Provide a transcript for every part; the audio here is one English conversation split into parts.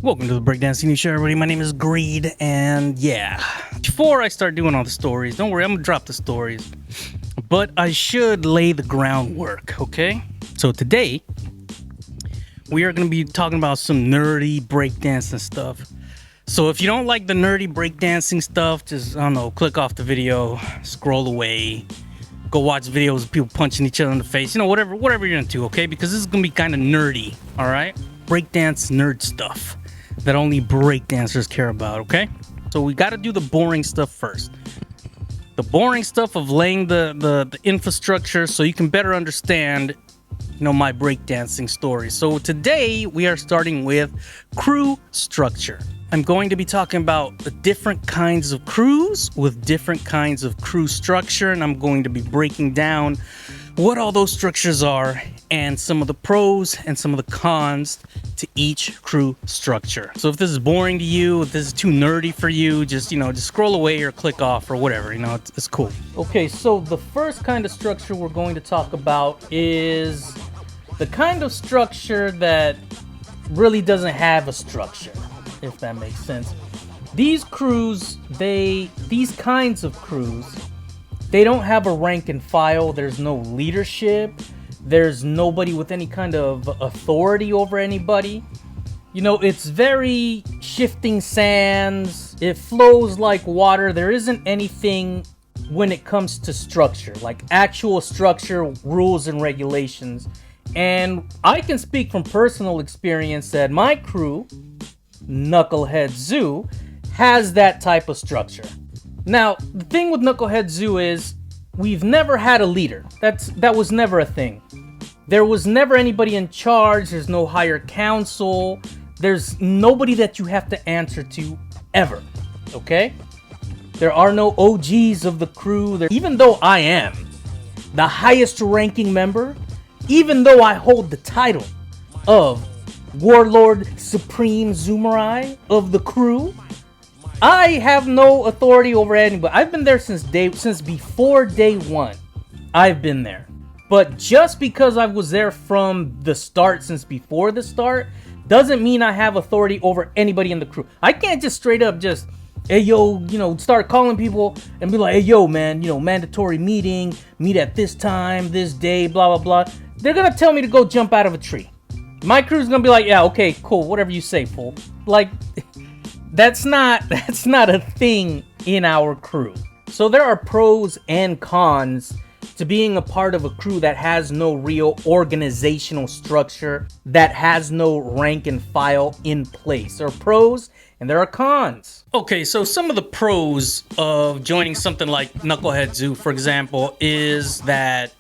Welcome to the Breakdancing show, everybody. My name is Greed, and yeah. Before I start doing all the stories, don't worry, I'm gonna drop the stories. But I should lay the groundwork, okay? So today, we are gonna be talking about some nerdy breakdancing stuff. So if you don't like the nerdy breakdancing stuff, just, I don't know, click off the video, scroll away, go watch videos of people punching each other in the face, you know, whatever you're into, okay? Because this is gonna be kind of nerdy, all right? Breakdance nerd stuff that only breakdancers care about, okay? So we got to do the boring stuff first. The boring stuff of laying the infrastructure so you can better understand, you know, my breakdancing story. So today we are starting with crew structure. I'm going to be talking about the different kinds of crews with different kinds of crew structure, and I'm going to be breaking down what all those structures are and some of the pros and some of the cons to each crew structure. So if this is boring to you, if this is too nerdy for you, just, you know, just scroll away or click off or whatever, you know, it's cool. Okay, so the first kind of structure we're going to talk about is the kind of structure that really doesn't have a structure, if that makes sense. These crews, these kinds of crews, they don't have a rank and file. There's no leadership. There's nobody with any kind of authority over anybody. You know, it's very shifting sands. It flows like water. There isn't anything when it comes to structure, like actual structure, rules, and regulations. And I can speak from personal experience that my crew, Knucklehead Zoo, has that type of structure. Now, the thing with Knucklehead Zoo is we've never had a leader. That was never a thing. There was never anybody in charge. There's no higher council. There's nobody that you have to answer to ever. Okay? There are no OGs of the crew. Even though I am the highest ranking member, even though I hold the title of Warlord Supreme Zoomerai of the crew, I have no authority over anybody. I've been there since before day one. I've been there. But just because I was there from the start, since before the start, doesn't mean I have authority over anybody in the crew. I can't just straight up just, hey, yo, you know, start calling people and be like, hey, yo, man, you know, mandatory meeting, meet at this time, this day, blah, blah, blah. They're going to tell me to go jump out of a tree. My crew's going to be like, yeah, okay, cool, whatever you say, fool. Like, that's not a thing in our crew. So there are pros and cons to being a part of a crew that has no real organizational structure, that has no rank and file in place. There are pros and there are cons. Okay, so some of the pros of joining something like Knucklehead Zoo, for example, is that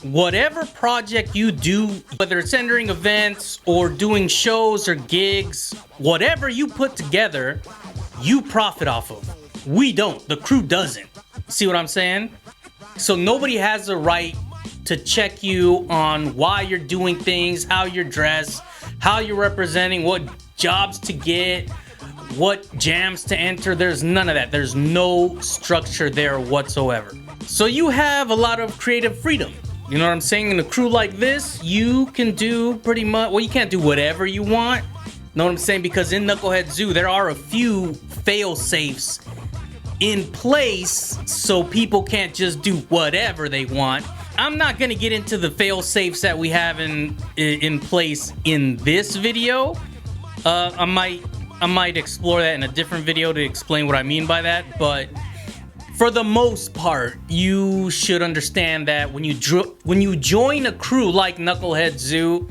whatever project you do, whether it's entering events or doing shows or gigs, whatever you put together, you profit off of. We don't. The crew doesn't. See what I'm saying? So nobody has a right to check you on why you're doing things, how you're dressed, how you're representing, what jobs to get, what jams to enter. There's none of that. There's no structure there whatsoever. So you have a lot of creative freedom. You know what I'm saying? In a crew like this, you can do pretty much, well, you can't do whatever you want. Know what I'm saying? Because in Knucklehead Zoo, there are a few fail-safes in place so people can't just do whatever they want. I'm not gonna get into the fail-safes that we have in place in this video. I might explore that in a different video to explain what I mean by that, but for the most part, you should understand that when you join a crew like Knucklehead Zoo,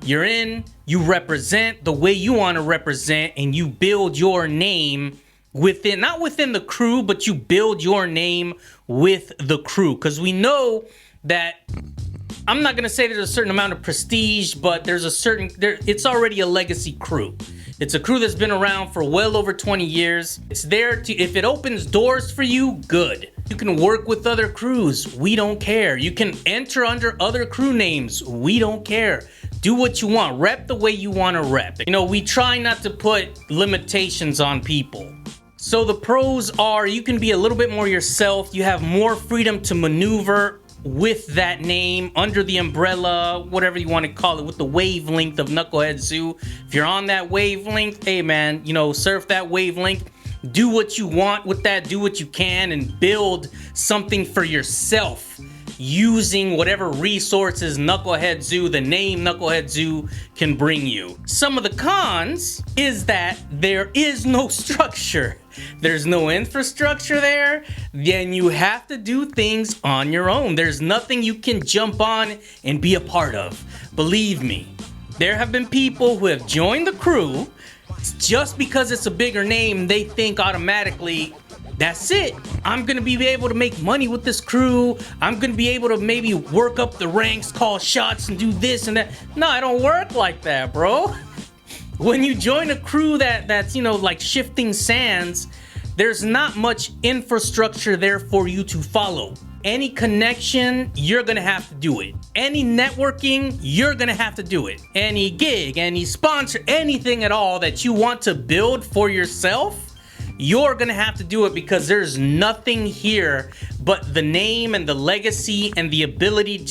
you're in, you represent the way you want to represent, and you build your name within, not within the crew, but you build your name with the crew. Because we know that, I'm not going to say there's a certain amount of prestige, but there's a certain, it's already a legacy crew. It's a crew that's been around for well over 20 years. It's there to, if it opens doors for you, good. You can work with other crews. We don't care. You can enter under other crew names. We don't care. Do what you want. Rep the way you want to rep. You know, we try not to put limitations on people. So the pros are you can be a little bit more yourself. You have more freedom to maneuver with that name, under the umbrella, whatever you want to call it, with the wavelength of Knucklehead Zoo. If you're on that wavelength, hey man, you know, surf that wavelength. Do what you want with that, do what you can, and build something for yourself using whatever resources Knucklehead Zoo, the name Knucklehead Zoo, can bring you. Some of the cons is that there is no structure. There's no infrastructure there. Then you have to do things on your own. There's nothing you can jump on and be a part of. Believe me, there have been people who have joined the crew just because it's a bigger name. They think automatically, that's it. I'm gonna be able to make money with this crew. I'm gonna be able to maybe work up the ranks, call shots, and do this and that. No, it don't work like that, bro. When you join a crew that's, you know, like Shifting Sands, there's not much infrastructure there for you to follow. Any connection, you're gonna have to do it. Any networking, you're gonna have to do it. Any gig, any sponsor, anything at all that you want to build for yourself, you're gonna have to do it, because there's nothing here but the name and the legacy and the ability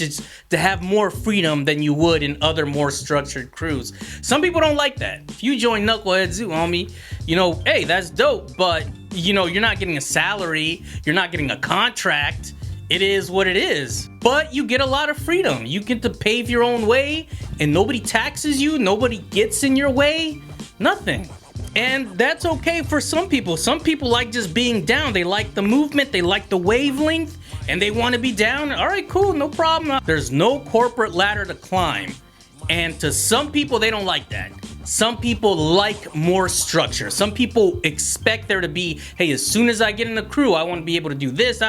to have more freedom than you would in other more structured crews. Some people don't like that. If you join Knucklehead Zoo, homie, you know, hey, that's dope, but you know, you're not getting a salary, you're not getting a contract. It is what it is. But you get a lot of freedom. You get to pave your own way, and nobody taxes you, nobody gets in your way, nothing. And that's okay for some people. Some people like just being down. They like the movement, they like the wavelength, and they want to be down. All right, cool, no problem. There's no corporate ladder to climb. And to some people, they don't like that. Some people like more structure. Some people expect there to be, hey, as soon as I get in the crew, I want to be able to do this,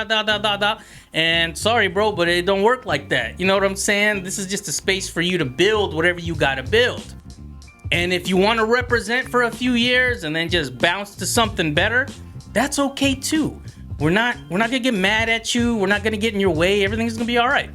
And sorry, bro, but it don't work like that. You know what I'm saying? This is just a space for you to build whatever you got to build. And if you want to represent for a few years and then just bounce to something better, that's okay too. We're not gonna get mad at you. We're not gonna get in your way. Everything's gonna be all right.